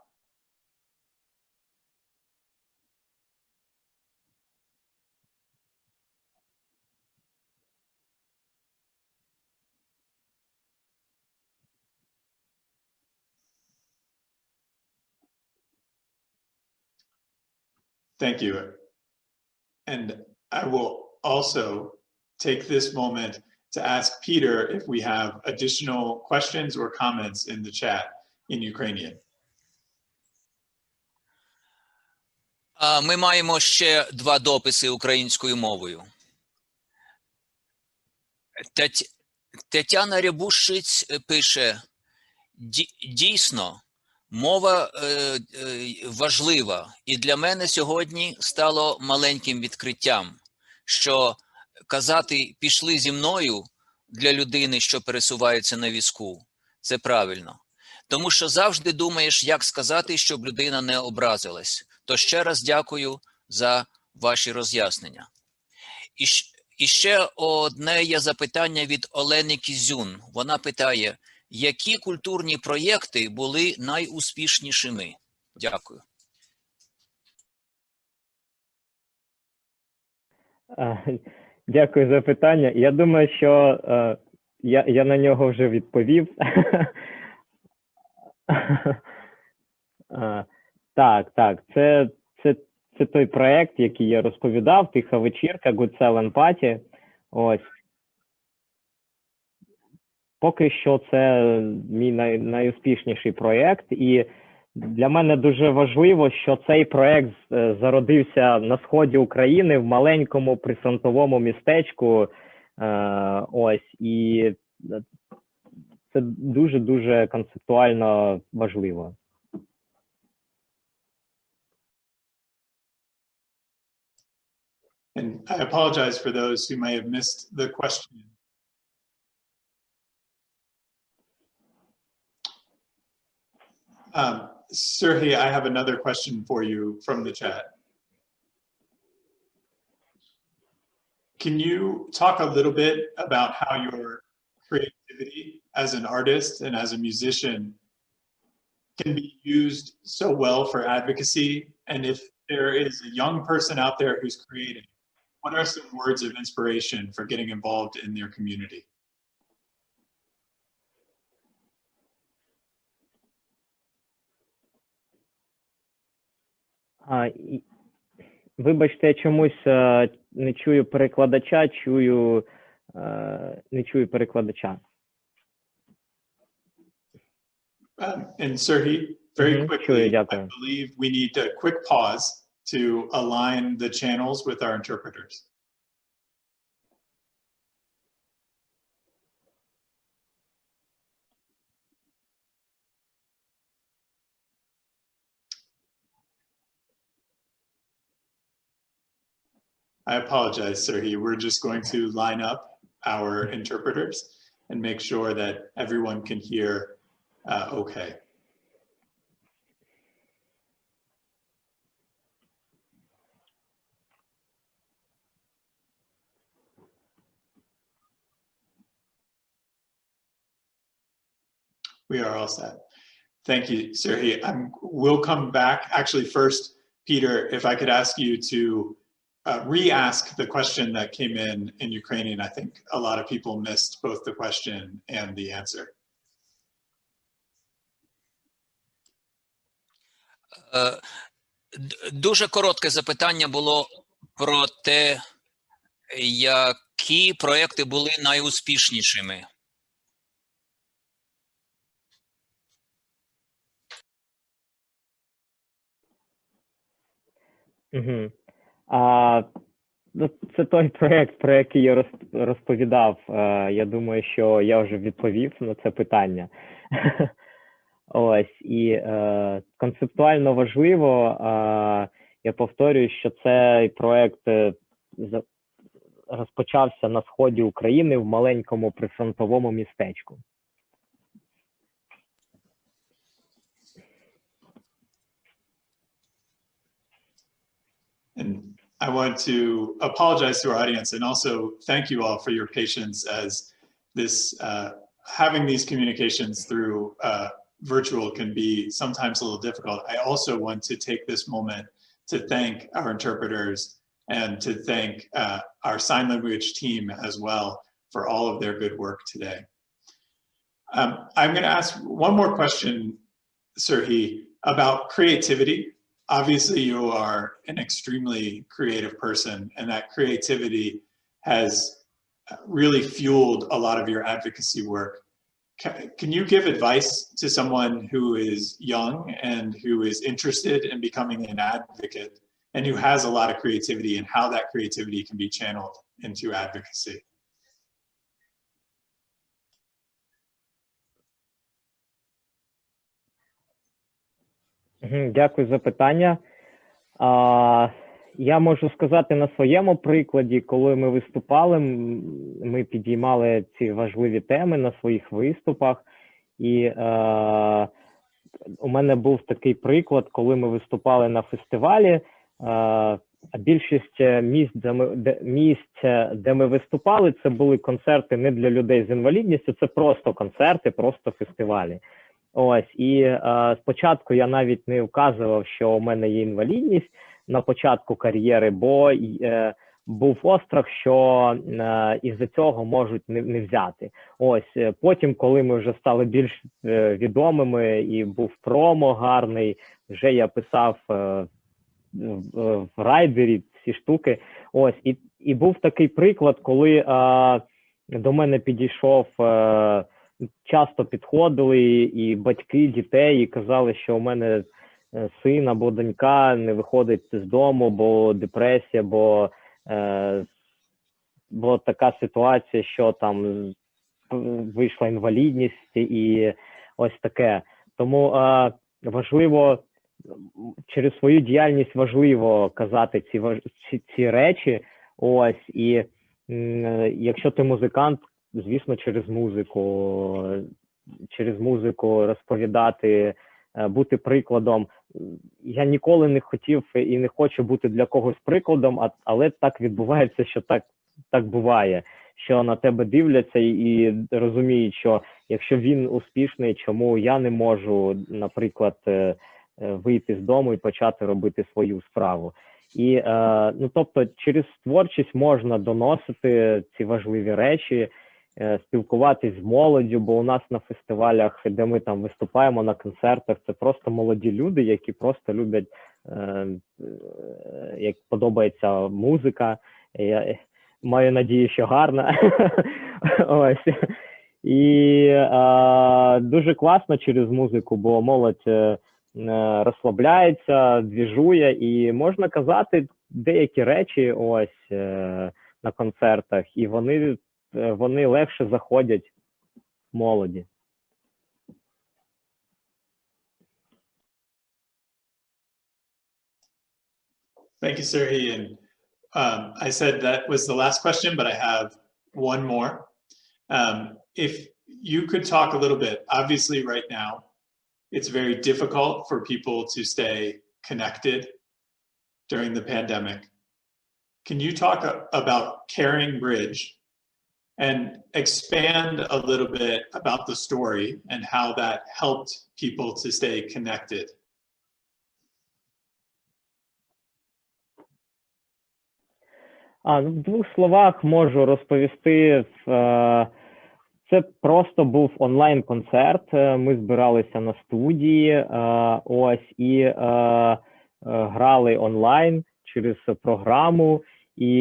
Thank you. And I will also take this moment to ask Peter if we have additional questions or comments in the chat in Ukrainian. Ми маємо ще 2 дописи українською мовою. Тетяна Рябушиць пише: дійсно, мова важлива, і для мене сьогодні стало маленьким відкриттям, що казати «пішли зі мною» для людини, що пересувається на візку, це правильно. Тому що завжди думаєш, як сказати, щоб людина не образилась. То ще раз дякую за ваші роз'яснення. І ще одне є запитання від Олени Кізюн. Вона питає: які культурні проєкти були найуспішнішими? Дякую. Дякую за питання. Я думаю, що я на нього вже відповів. Так. Це той проєкт, який я розповідав, «Тиха вечірка», Good Silent Party. Ось. Поки що це мій найуспішніший проєкт, і Для мене дуже важливо, що цей проект зародився на сході України в маленькому прифронтовому містечку. Ось, і це дуже-дуже концептуально важливо. And I apologize for those who may have missed the question. Serhii, I have another question for you from the chat. Can you talk a little bit about how your creativity as an artist and as a musician can be used so well for advocacy? And if there is a young person out there who's creating, what are some words of inspiration for getting involved in their community? Вибачте, я чомусь не чую перекладача, не чую перекладача. And Serhii, very quickly, I дякую. believe we need a quick pause to align the channels with our interpreters. I apologize, Serhii. We're just going to line up our interpreters and make sure that everyone can hear okay. We are all set. Thank you, Serhii. We'll come back. Actually, first, Peter, if I could ask you to re-ask the question that came in Ukrainian. I think a lot of people missed both the question and the answer. Дуже коротке запитання було про те, які проекти були найуспішнішими. Угу. Це той проект, про який я розповідав. Я думаю, що я вже відповів на це питання. Ось, і концептуально важливо, я повторюю, що цей проект розпочався на сході України в маленькому прифронтовому містечку. And I want to apologize to our audience and also thank you all for your patience as this, having these communications through virtual can be sometimes a little difficult. I also want to take this moment to thank our interpreters and to thank our sign language team as well for all of their good work today. I'm going to ask one more question, Serhii, about creativity. Obviously, you are an extremely creative person, and that creativity has really fueled a lot of your advocacy work. Can you give advice to someone who is young and who is interested in becoming an advocate and who has a lot of creativity and how that creativity can be channeled into advocacy? Дякую за питання. Я можу сказати на своєму прикладі, коли ми виступали, ми підіймали ці важливі теми на своїх виступах. І у мене був такий приклад, коли ми виступали на фестивалі. Більшість місць, де ми виступали, це були концерти не для людей з інвалідністю, це просто концерти, просто фестивалі. Ось, і спочатку я навіть не вказував, що у мене є інвалідність на початку кар'єри, бо був острах, що із-за цього можуть не взяти. Ось, потім, коли ми вже стали більш відомими і був промо гарний, вже я писав в райдері ці штуки. Ось, і був такий приклад, коли до мене підійшов часто підходили і батьки дітей і казали, що у мене син або донька не виходить з дому, бо депресія, бо така ситуація, що там вийшла інвалідність і ось таке. Тому важливо, через свою діяльність важливо казати ці речі. Ось, і якщо ти музикант, звісно, через музику розповідати, бути прикладом. Я ніколи не хотів і не хочу бути для когось прикладом, але так відбувається, що так буває, що на тебе дивляться і розуміють, що якщо він успішний, чому я не можу, наприклад, вийти з дому і почати робити свою справу. І, тобто, через творчість можна доносити ці важливі речі, спілкуватись з молоддю, бо у нас на фестивалях, де ми там виступаємо, на концертах, це просто молоді люди, які просто люблять, як подобається музика. Я маю надію, що гарна. Ось. І дуже класно через музику, бо молодь розслабляється, двіжує, і можна казати деякі речі ось на концертах, і вони легше заходять молоді. Thank you, Serhii. And I said that was the last question, but I have one more. If you could talk a little bit, obviously right now, it's very difficult for people to stay connected during the pandemic. Can you talk about Caring Bridge and expand a little bit about the story and how that helped people to stay connected? В двох словах можу розповісти. Це просто був онлайн-концерт. Ми збиралися на студії, ось, і грали онлайн через програму. І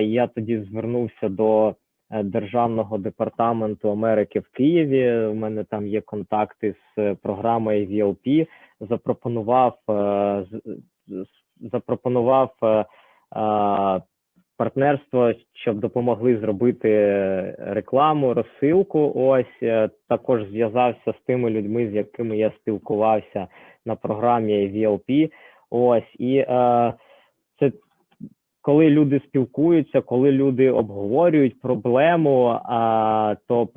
я тоді звернувся до Державного департаменту Америки в Києві. У мене там є контакти з програмою VLP. Запропонував партнерство, щоб допомогли зробити рекламу, розсилку. Ось, також зв'язався з тими людьми, з якими я спілкувався на програмі VLP. Ось, і це коли люди спілкуються, коли люди обговорюють проблему, то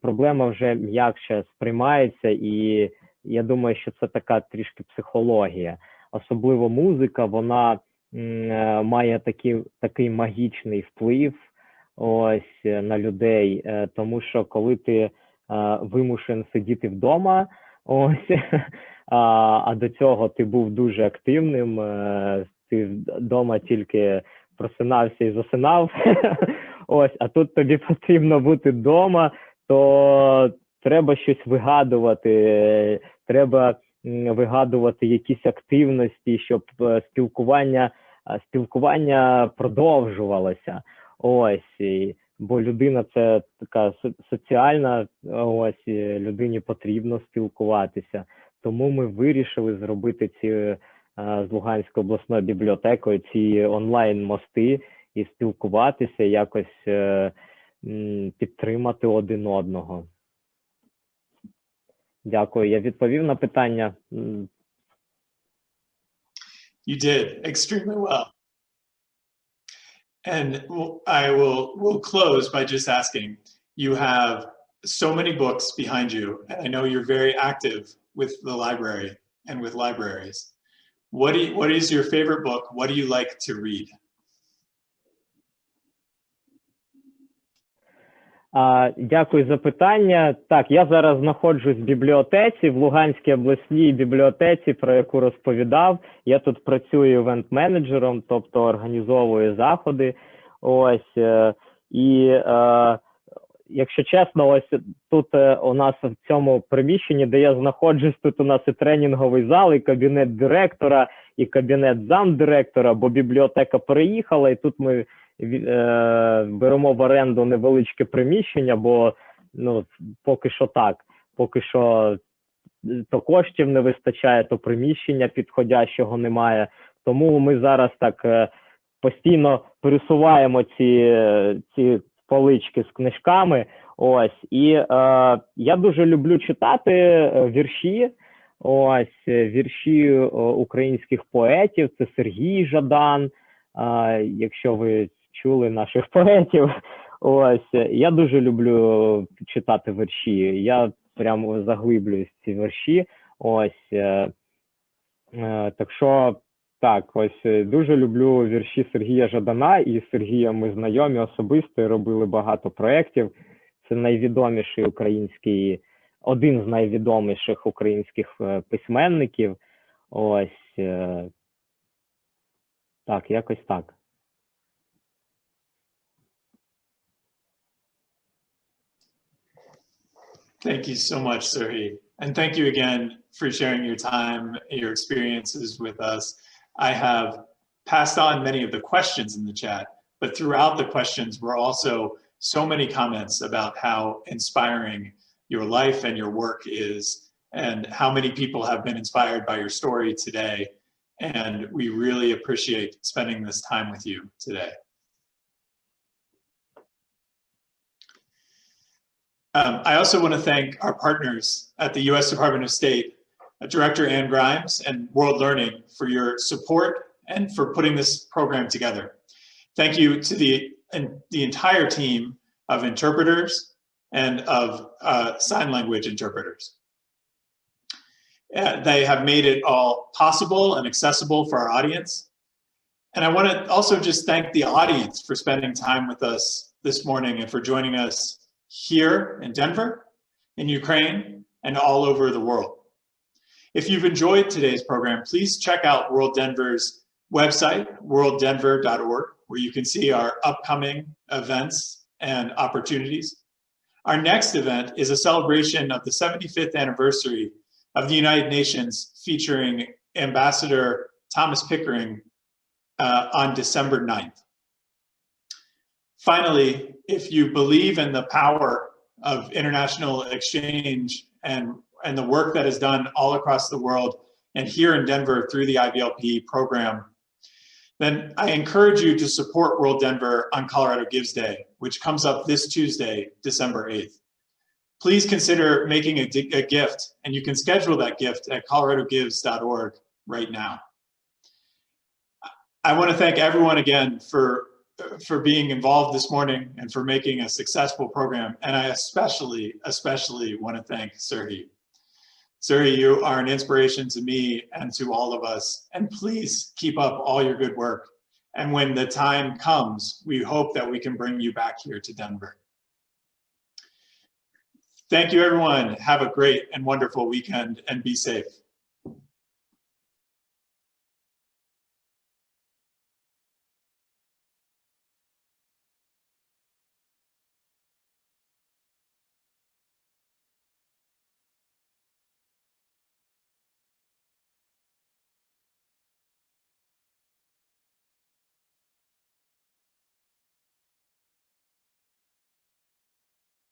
проблема вже м'якше сприймається, і я думаю, що це така трішки психологія. Особливо музика, вона має такий магічний вплив ось на людей, тому що коли ти вимушений сидіти вдома, ось, а до цього ти був дуже активним, ти вдома тільки просинався і засинав, ось, а тут тобі потрібно бути вдома, то треба щось вигадувати, треба вигадувати якісь активності, щоб спілкування продовжувалося. Ось, бо людина це така соціальна, ось, людині потрібно спілкуватися. Тому ми вирішили зробити з Луганською обласною бібліотекою ці онлайн-мости і спілкуватися, якось підтримати один одного. Дякую. Я відповів на питання. You did extremely well. And we'll close by just asking, you have so many books behind you, and I know you're very active with the library and with libraries. What is your favorite book? What do you like to read? Дякую за питання. Так, я зараз знаходжусь в бібліотеці, в Луганській обласній бібліотеці, про яку розповідав. Я тут працюю івент-менеджером, тобто організовую заходи. Ось, і якщо чесно, ось тут у нас в цьому приміщенні, де я знаходжусь, тут у нас і тренінговий зал, і кабінет директора, і кабінет замдиректора, бо бібліотека переїхала, і тут ми беремо в оренду невеличке приміщення, бо ну, поки що так. Поки що то коштів не вистачає, то приміщення підходящого немає. Тому ми зараз так постійно пересуваємо ці полички з книжками. Ось. І я дуже люблю читати вірші. Ось, вірші українських поетів. Це Сергій Жадан. Якщо ви чули наших поетів. Ось, я дуже люблю читати вірші. Я прямо заглиблююсь в ці вірші. Ось, так що, так, ось, дуже люблю вірші Сергія Жадана, і з Сергієм ми знайомі особисто, і робили багато проєктів. Це найвідоміший український, один з найвідоміших українських письменників. Ось, так, якось так. Thank you so much, Serhii. And thank you again for sharing your time, your experiences with us. I have passed on many of the questions in the chat, but throughout the questions were also so many comments about how inspiring your life and your work is, and how many people have been inspired by your story today. And we really appreciate spending this time with you today. I also want to thank our partners at the U.S. Department of State, Director Anne Grimes and World Learning for your support and for putting this program together. Thank you to the entire team of interpreters and of sign language interpreters. They have made it all possible and accessible for our audience. And I want to also just thank the audience for spending time with us this morning and for joining us here in Denver, in Ukraine, and all over the world. If you've enjoyed today's program, please check out World Denver's website, worlddenver.org, where you can see our upcoming events and opportunities. Our next event is a celebration of the 75th anniversary of the United Nations, featuring Ambassador Thomas Pickering on December 9th. Finally, if you believe in the power of international exchange and the work that is done all across the world and here in Denver through the IVLP program, then I encourage you to support World Denver on Colorado Gives Day, which comes up this Tuesday, December 8th. Please consider making a gift, and you can schedule that gift at coloradogives.org right now. I want to thank everyone again for being involved this morning and for making a successful program. And I especially want to thank Serhii. Serhii, you are an inspiration to me and to all of us. And please keep up all your good work. And when the time comes, we hope that we can bring you back here to Denver. Thank you, everyone. Have a great and wonderful weekend and be safe.